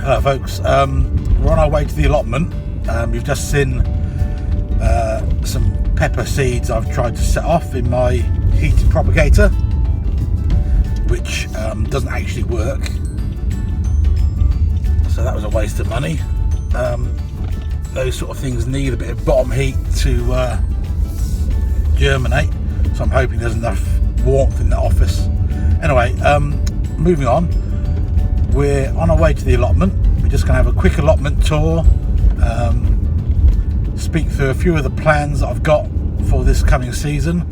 Hello folks, we're on our way to the allotment. You've just seen some pepper seeds I've tried to set off in my heated propagator, which doesn't actually work, so that was a waste of money. Those sort of things need a bit of bottom heat to germinate, so I'm hoping there's enough warmth in the office. Anyway, moving on, we're on our way to the allotment. We're just going to have a quick allotment tour, speak through a few of the plans that I've got for this coming season.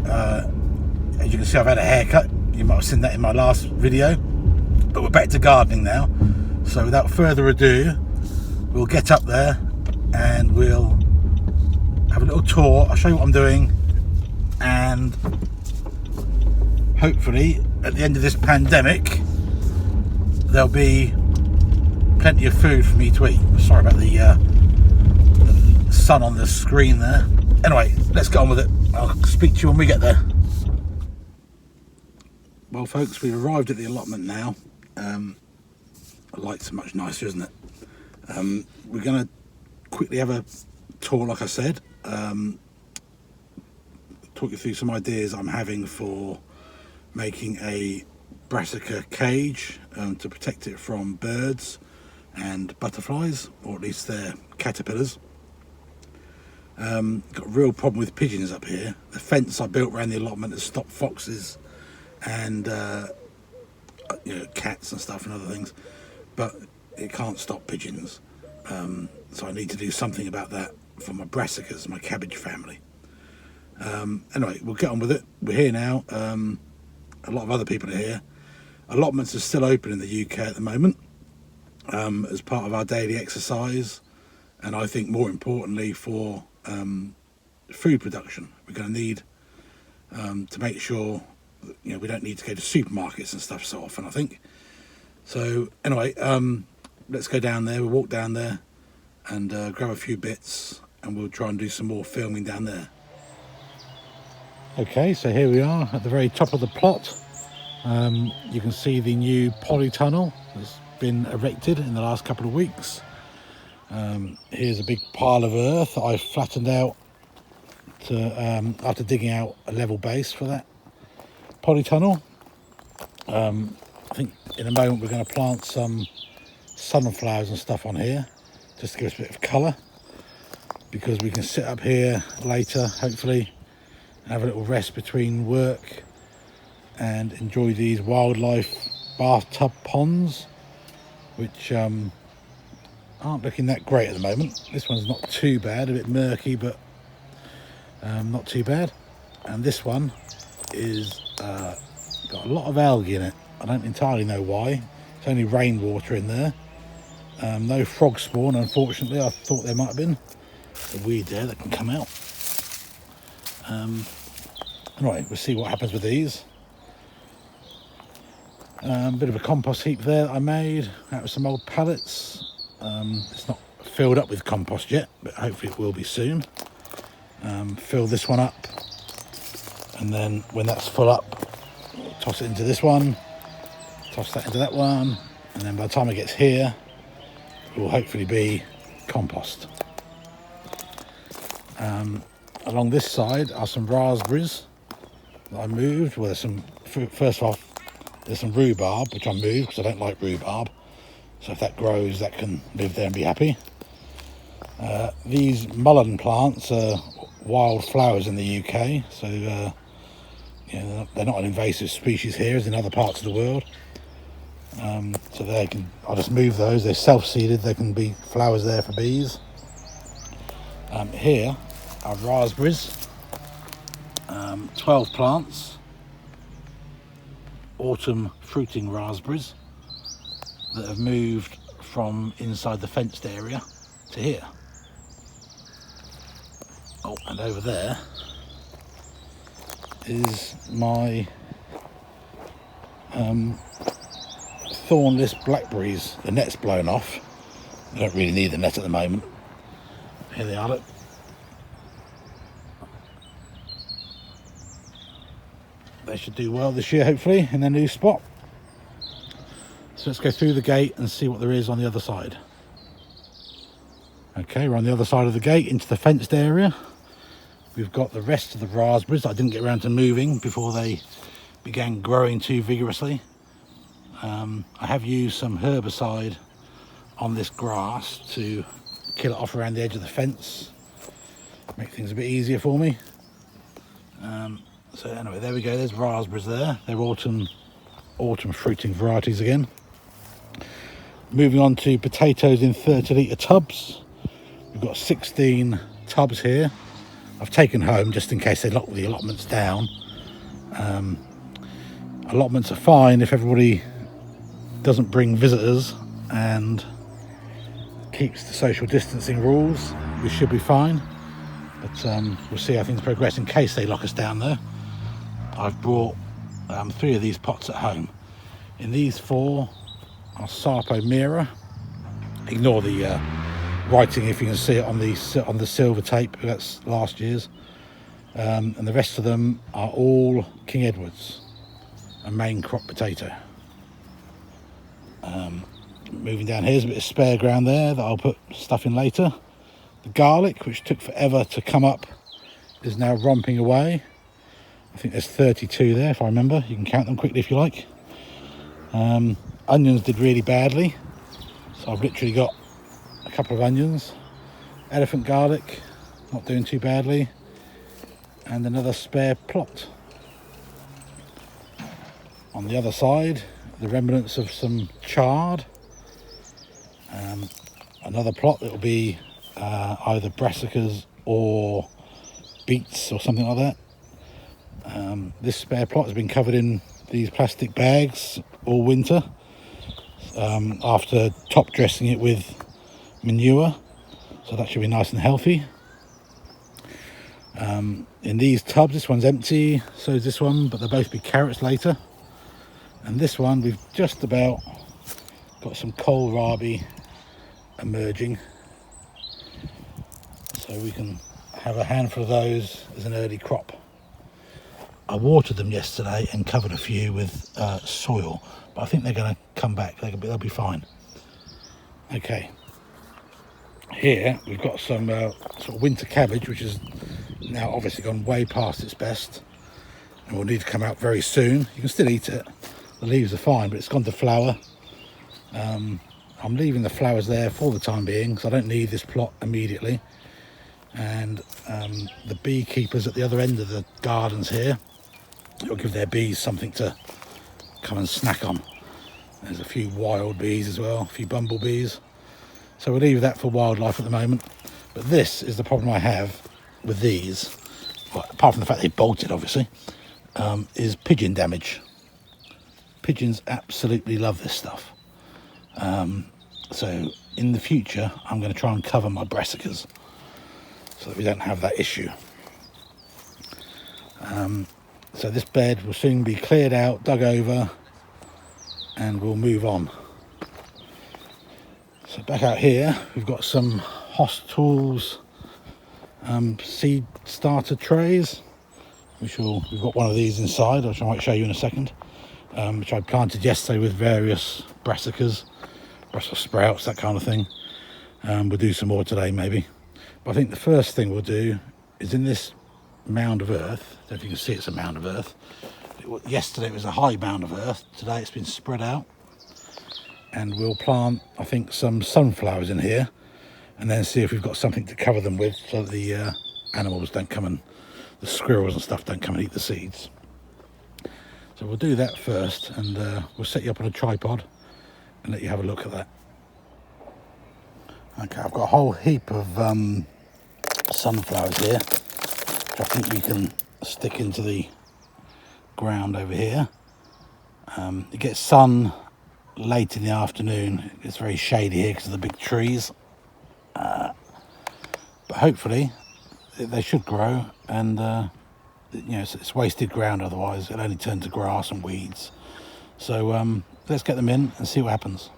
As you can see, I've had a haircut. You might have seen that in my last video, but we're back to gardening now. So without further ado, we'll get up there and we'll have a little tour. I'll show you what I'm doing, and hopefully at the end of this pandemic there'll be plenty of food for me to eat. Sorry about the sun on the screen there. Anyway, let's get on with it. I'll speak to you when we get there. Well folks, we've arrived at the allotment now. The lights are much nicer, isn't it? We're going to quickly have a tour, like I said. Talk you through some ideas I'm having for making a brassica cage to protect it from birds and butterflies, or at least their caterpillars. Got a real problem with pigeons up here. The fence I built around the allotment has stopped foxes and cats and stuff and other things, but it can't stop pigeons. So I need to do something about that for my brassicas, my cabbage family. Anyway, we'll get on with it. We're here now. A lot of other people are here. Allotments are still open in the UK at the moment, as part of our daily exercise, and I think more importantly for food production. We're going to need to make sure that, we don't need to go to supermarkets and stuff so often, I think. So anyway, let's go down there. We'll walk down there and grab a few bits, and we'll try and do some more filming down there. Okay, so here we are at the very top of the plot. You can see the new polytunnel that's been erected in the last couple of weeks. Here's a big pile of earth that I flattened out to after digging out a level base for that polytunnel. I think in a moment we're going to plant some sunflowers and stuff on here just to give us a bit of colour, because we can sit up here later, hopefully, have a little rest between work and enjoy these wildlife bathtub ponds, which aren't looking that great at the moment. This one's not too bad, a bit murky, but not too bad. And this one is got a lot of algae in it. I don't entirely know why. It's only rainwater in there. No frog spawn, unfortunately. I thought there might have been a weed there that can come out. Right, we'll see what happens with these. Bit of a compost heap there that I made out of some old pallets. It's not filled up with compost yet, but hopefully it will be soon. Fill this one up, and then when that's full up, toss it into this one, toss that into that one, and then by the time it gets here, it will hopefully be compost. Along this side are some raspberries that I moved. Well, there's some, first off, there's some rhubarb, which I moved because I don't like rhubarb. So if that grows, that can live there and be happy. These mullein plants are wild flowers in the UK, so they're not an invasive species here as in other parts of the world. So I'll just move those. They're self-seeded. There can be flowers there for bees. Here are raspberries, 12 plants, autumn fruiting raspberries that have moved from inside the fenced area to here. Oh, and over there is my thornless blackberries. The net's blown off. I don't really need the net at the moment. Here they are, look. They should do well this year, hopefully, in their new spot. So let's go through the gate and see what there is on the other side. Okay, we're on the other side of the gate into the fenced area. We've got the rest of the raspberries that I didn't get around to moving before they began growing too vigorously. I have used some herbicide on this grass to kill it off around the edge of the fence, make things a bit easier for me. So anyway, there we go, there's raspberries there. They're autumn fruiting varieties again. Moving on to potatoes in 30 litre tubs. We've got 16 tubs here. I've taken home just in case they lock the allotments down. Allotments are fine if everybody doesn't bring visitors and keeps the social distancing rules. We should be fine, but we'll see how things progress in case they lock us down there. I've brought 3 of these pots at home. In these 4 are Sarpo Mira. Ignore the writing if you can see it on the silver tape, that's last year's. And the rest of them are all King Edwards, a main crop potato. Moving down here's a bit of spare ground there that I'll put stuff in later. The garlic, which took forever to come up, is now romping away. I think there's 32 there if I remember. You can count them quickly if you like. Onions did really badly, so I've literally got a couple of onions. Elephant garlic, not doing too badly. And another spare plot. On the other side, the remnants of some chard. Another plot that will be either brassicas or beets or something like that. This spare plot has been covered in these plastic bags all winter after top dressing it with manure, so that should be nice and healthy. In these tubs, this one's empty, so is this one, but they'll both be carrots later. And this one, we've just about got some kohlrabi emerging, so we can have a handful of those as an early crop. I watered them yesterday and covered a few with soil, but I think they're going to come back. They'll be fine. Okay, here we've got some sort of winter cabbage, which has now obviously gone way past its best and will need to come out very soon. You can still eat it, the leaves are fine, but it's gone to flower. I'm leaving the flowers there for the time being, so I don't need this plot immediately. And the beekeepers at the other end of the gardens here, it'll give their bees something to come and snack on. There's a few wild bees as well, a few bumblebees. So we'll leave that for wildlife at the moment. But this is the problem I have with these, well, apart from the fact they bolted obviously, is pigeon damage. Pigeons absolutely love this stuff. So in the future, I'm going to try and cover my brassicas so that we don't have that issue. So this bed will soon be cleared out, dug over, and we'll move on. So back out here, we've got some Hoss Tools seed starter trays. We've got one of these inside, which I might show you in a second, which I planted yesterday with various brassicas, Brussels sprouts, that kind of thing. We'll do some more today maybe. But I think the first thing we'll do is in this mound of earth, I don't know if you can see it's a mound of earth. Yesterday it was a high mound of earth, today it's been spread out. And we'll plant, I think, some sunflowers in here and then see if we've got something to cover them with so that the animals don't come and, the squirrels and stuff don't come and eat the seeds. So we'll do that first, and we'll set you up on a tripod and let you have a look at that. Okay, I've got a whole heap of sunflowers here, which I think we can stick into the ground over here. It gets sun late in the afternoon. It's very shady here because of the big trees, but hopefully they should grow, and you know, it's wasted ground, otherwise it'll only turn to grass and weeds. So let's get them in and see what happens.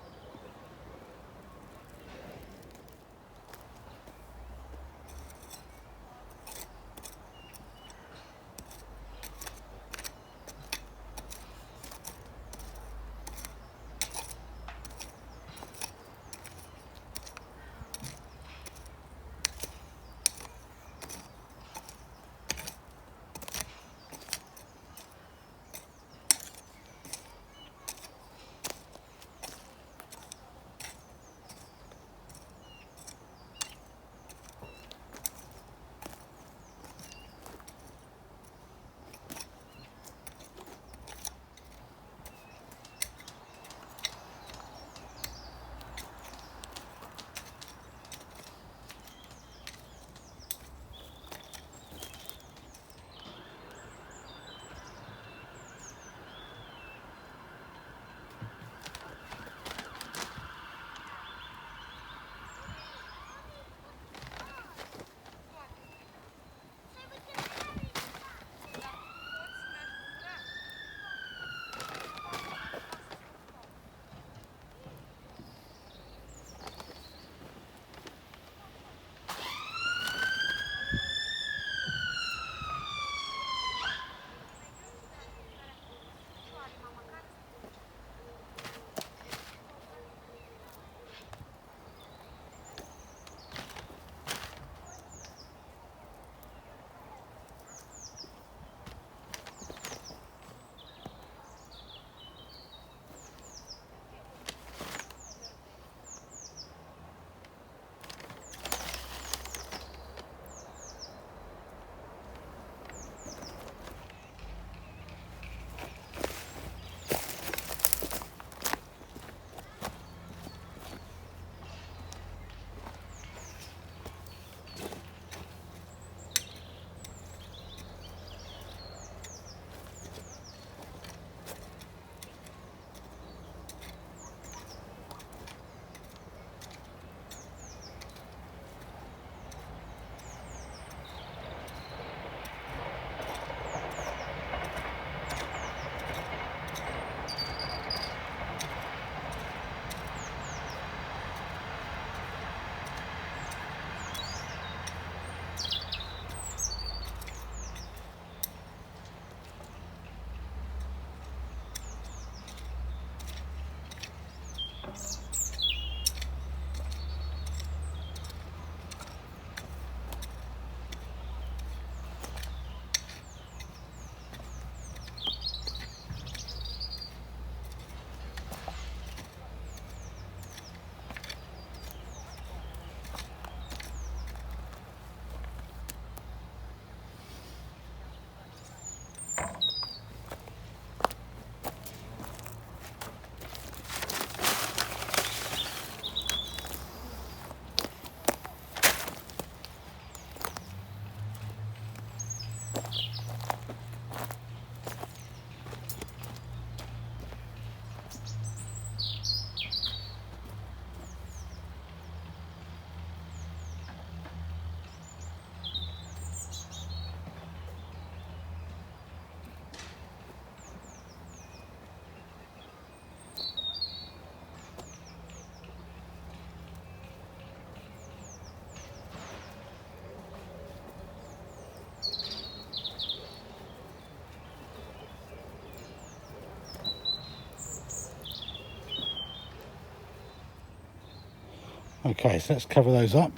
Okay, so let's cover those up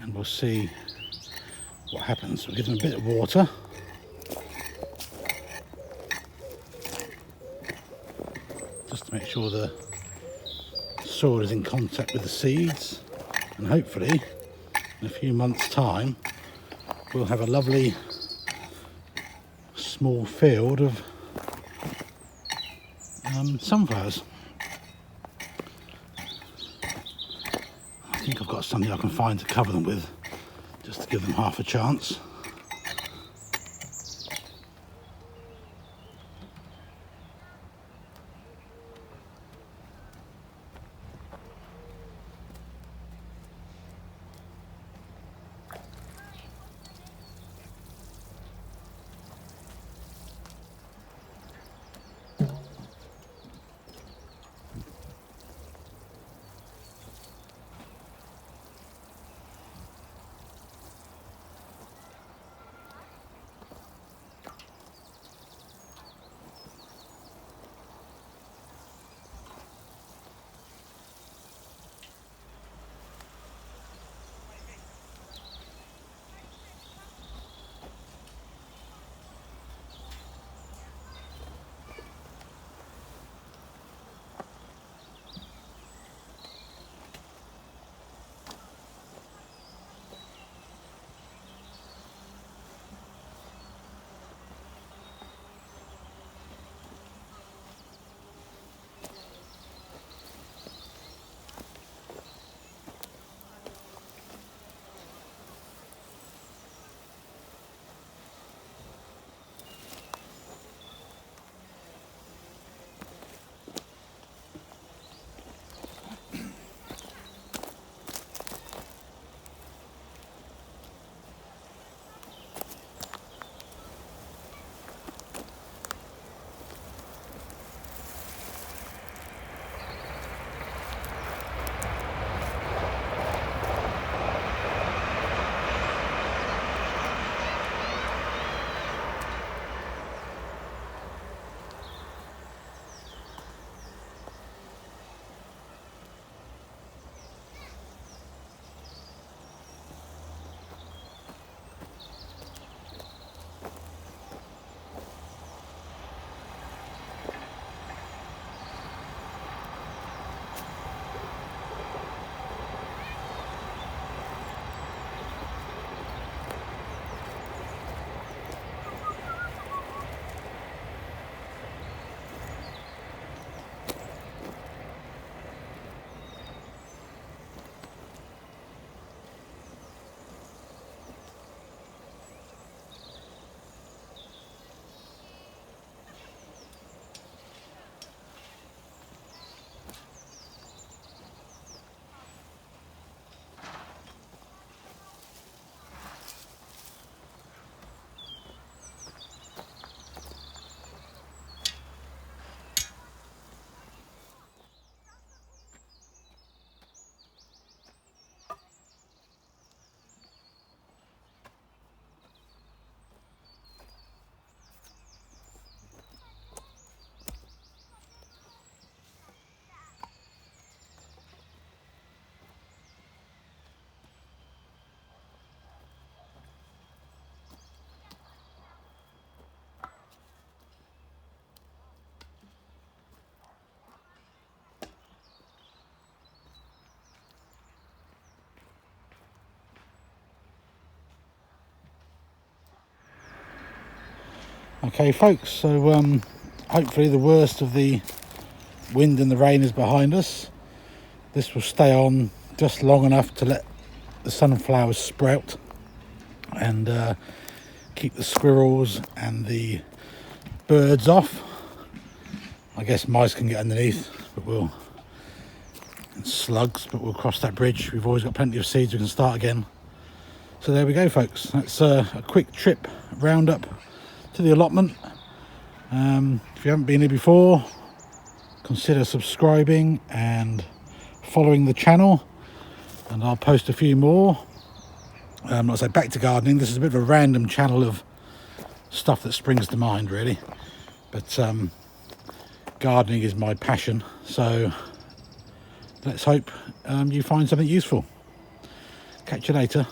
and we'll see what happens. We'll give them a bit of water. Just to make sure the soil is in contact with the seeds, and hopefully in a few months' time we'll have a lovely small field of sunflowers. I think I've got something I can find to cover them with, just to give them half a chance. Okay folks, so hopefully the worst of the wind and the rain is behind us. This will stay on just long enough to let the sunflowers sprout and keep the squirrels and the birds off. I guess mice can get underneath, and slugs, but we'll cross that bridge. We've always got plenty of seeds, we can start again. So there we go folks, that's a quick trip round up to the allotment. If you haven't been here before, consider subscribing and following the channel, and I'll post a few more. Like I say, back to gardening. This is a bit of a random channel of stuff that springs to mind really, but gardening is my passion, so let's hope you find something useful. Catch you later.